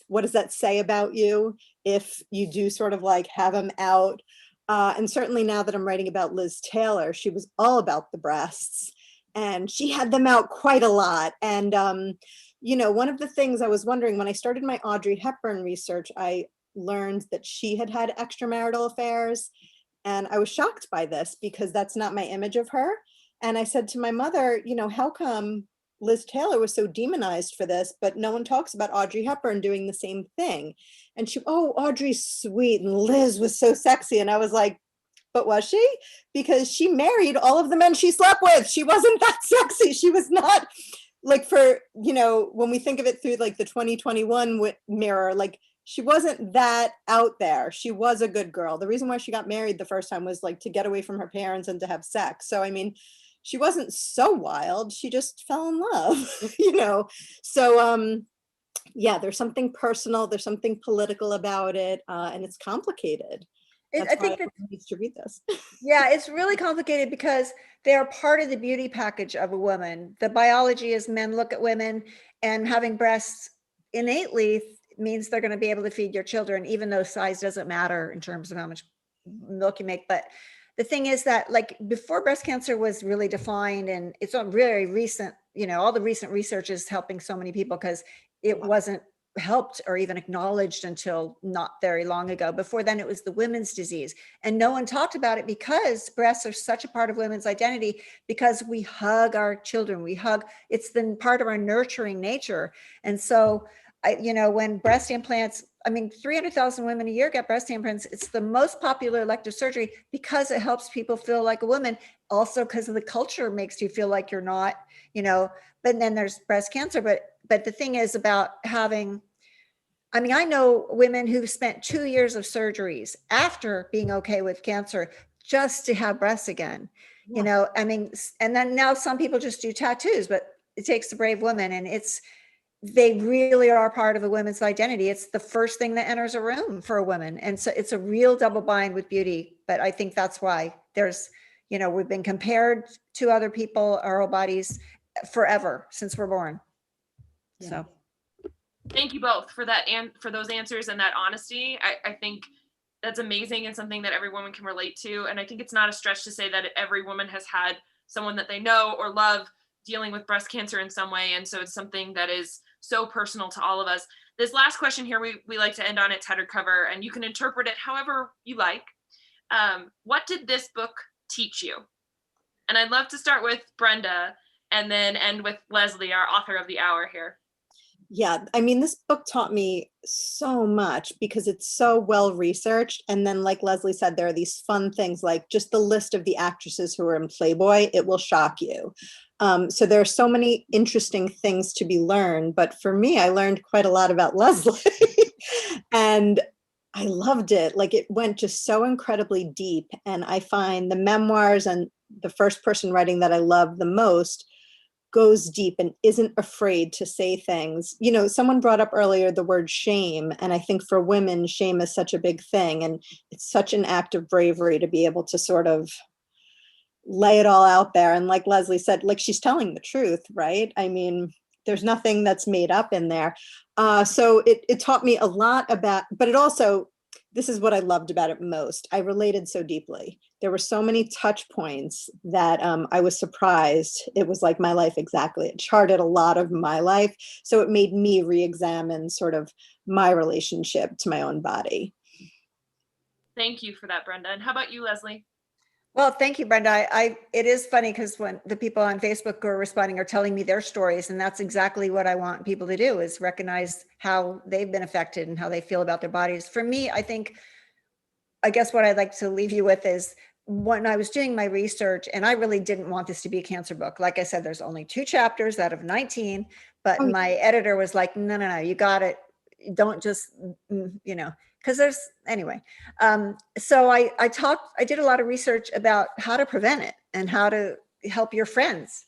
What does that say about you if you do sort of like have them out? And certainly now that I'm writing about Liz Taylor, she was all about the breasts and she had them out quite a lot. And, one of the things I was wondering when I started my Audrey Hepburn research, I learned that she had had extramarital affairs. And I was shocked by this because that's not my image of her. And I said to my mother, how come Liz Taylor was so demonized for this, but no one talks about Audrey Hepburn doing the same thing. And Audrey's sweet and Liz was so sexy. And I was like, but was she? Because she married all of the men she slept with. She wasn't that sexy. She was not like when we think of it through like the 2021 mirror, like she wasn't that out there. She was a good girl. The reason why she got married the first time was like to get away from her parents and to have sex. So, she wasn't so wild. She just fell in love, So, there's something personal. There's something political about it. And it's complicated. I think that needs to read this. Yeah, it's really complicated because they're part of the beauty package of a woman. The biology is men look at women and having breasts innately means they're going to be able to feed your children, even though size doesn't matter in terms of how much milk you make. But the thing is that like before breast cancer was really defined, and it's not very recent, all the recent research is helping so many people because it wasn't helped or even acknowledged until not very long ago. Before then, it was the women's disease. And no one talked about it because breasts are such a part of women's identity, because we hug our children, it's then part of our nurturing nature. And so, when breast implants, 300,000 women a year get breast implants. It's the most popular elective surgery because it helps people feel like a woman. Also, because of the culture makes you feel like you're not, but then there's breast cancer. But the thing is about having, I know women who've spent 2 years of surgeries after being okay with cancer just to have breasts again, Yeah. And then now some people just do tattoos, but it takes a brave woman, and they really are part of a woman's identity. It's the first thing that enters a room for a woman. And so it's a real double bind with beauty. But I think that's why there's, we've been compared to other people, our whole bodies, forever since we're born. Yeah. So Thank you both for that and for those answers and that honesty. I think that's amazing and something that every woman can relate to. And I think it's not a stretch to say that every woman has had someone that they know or love dealing with breast cancer in some way. And so it's something that is so personal to all of us. This last question here, we like to end on at Tattered Cover, and you can interpret it however you like. What did this book teach you? And I'd love to start with Brenda and then end with Leslie, our author of the hour here. Yeah, this book taught me so much because it's so well researched. And then, like Leslie said, there are these fun things like just the list of the actresses who are in Playboy. It will shock you. So there are so many interesting things to be learned. But for me, I learned quite a lot about Leslie. And I loved it. Like, it went just so incredibly deep. And I find the memoirs and the first person writing that I love the most goes deep and isn't afraid to say things. Someone brought up earlier the word shame. And I think for women, shame is such a big thing. And it's such an act of bravery to be able to sort of lay it all out there. And like Leslie said, like, she's telling the truth, right? There's nothing that's made up in there. So it taught me a lot about, but it also, this is what I loved about it most. I related so deeply. There were so many touch points that I was surprised. It was like my life exactly. It charted a lot of my life. So it made me re-examine sort of my relationship to my own body. Thank you for that, Brenda. And how about you, Leslie? Well, thank you, Brenda. It is funny because when the people on Facebook who are responding are telling me their stories, and that's exactly what I want people to do, is recognize how they've been affected and how they feel about their bodies. For me, I guess what I'd like to leave you with is, when I was doing my research, and I really didn't want this to be a cancer book. Like I said, there's only 2 chapters out of 19, but my editor was like, no, you got it. Don't just, because anyway. So I did a lot of research about how to prevent it and how to help your friends,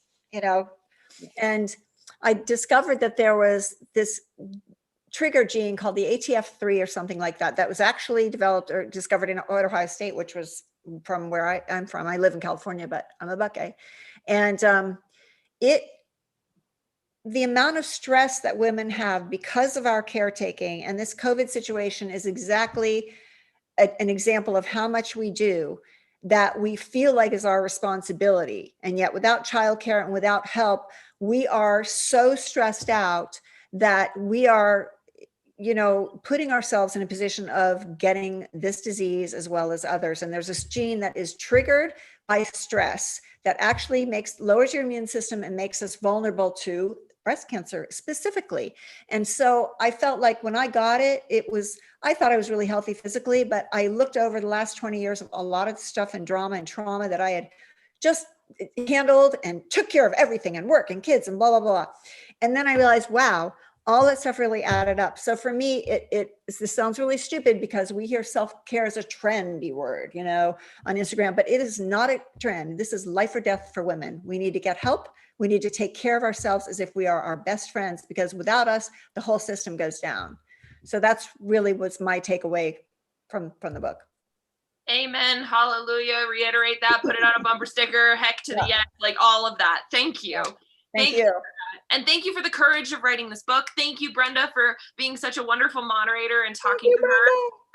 and I discovered that there was this trigger gene called the ATF3 or something like that, that was actually developed or discovered in Ohio State, which was from where I'm from. I live in California, but I'm a Buckeye. And the amount of stress that women have because of our caretaking and this COVID situation is exactly an example of how much we do that we feel like is our responsibility. And yet without childcare and without help, we are so stressed out that we are, putting ourselves in a position of getting this disease as well as others. And there's this gene that is triggered by stress that actually lowers your immune system and makes us vulnerable to breast cancer specifically. And so I felt like when I got it, I thought I was really healthy physically, but I looked over the last 20 years of a lot of stuff and drama and trauma that I had just handled and took care of everything and work and kids and blah, blah, blah. And then I realized, wow, all that stuff really added up. So for me, this sounds really stupid because we hear self-care as a trendy word, on Instagram, but it is not a trend. This is life or death for women. We need to get help. We need to take care of ourselves as if we are our best friends, because without us, the whole system goes down. So that's really what's my takeaway from the book. Amen. Hallelujah. Reiterate that. Put it on a bumper sticker. Heck to the end. Like all of that. Thank you. Thank you. And thank you for the courage of writing this book. Thank you, Brenda, for being such a wonderful moderator and talking to her.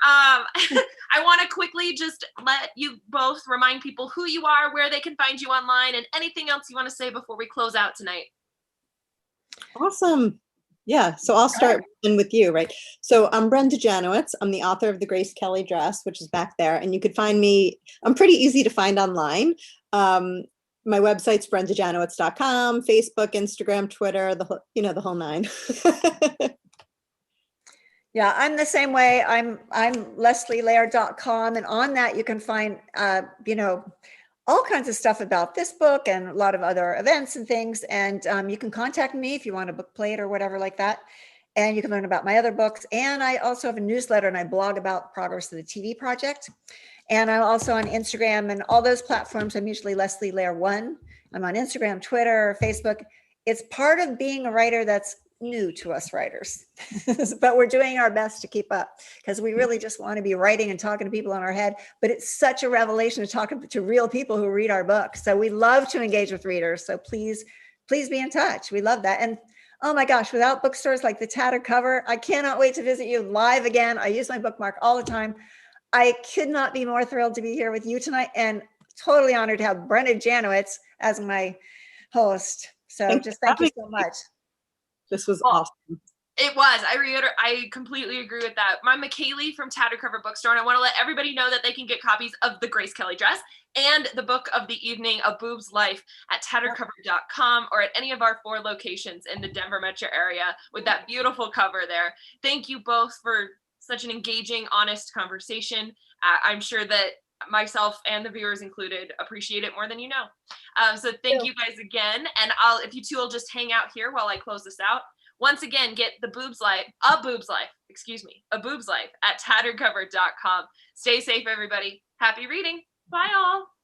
I want to quickly just let you both remind people who you are, where they can find you online, and anything else you want to say before we close out tonight. Awesome. Yeah, so I'll start with you, right? So I'm Brenda Janowitz. I'm the author of The Grace Kelly Dress, which is back there. And you could find me, I'm pretty easy to find online. My website's brendajanowitz.com, Facebook, Instagram, Twitter, the whole nine. Yeah, I'm the same way. I'm leslielehr.com, and on that you can find all kinds of stuff about this book and a lot of other events and things. And you can contact me if you want a book plate or whatever like that. And you can learn about my other books. And I also have a newsletter and I blog about progress of the TV project. And I'm also on Instagram and all those platforms. I'm usually Leslie Lehr 1. I'm on Instagram, Twitter, Facebook. It's part of being a writer that's new to us writers, but we're doing our best to keep up because we really just want to be writing and talking to people in our head. But it's such a revelation to talk to real people who read our books. So we love to engage with readers. So please be in touch. We love that. And oh my gosh, without bookstores like the Tattered cover, I cannot wait to visit you live again. I use my bookmark all the time. I could not be more thrilled to be here with you tonight, and totally honored to have Brenda Janowitz as my host. So thank you so much. This was awesome. It was. I completely agree with that. I'm McKaylee from Tattered Cover Bookstore, and I want to let everybody know that they can get copies of The Grace Kelly Dress and the book of the evening, A Boob's Life, at tatteredcover.com or at any of our 4 locations in the Denver metro area with that beautiful cover there. Thank you both for such an engaging, honest conversation. I'm sure that myself and the viewers included appreciate it more than you know. So thank you guys again. And if you two will just hang out here while I close this out. Once again, get A Boob's Life at tatteredcover.com. Stay safe, everybody. Happy reading. Bye all.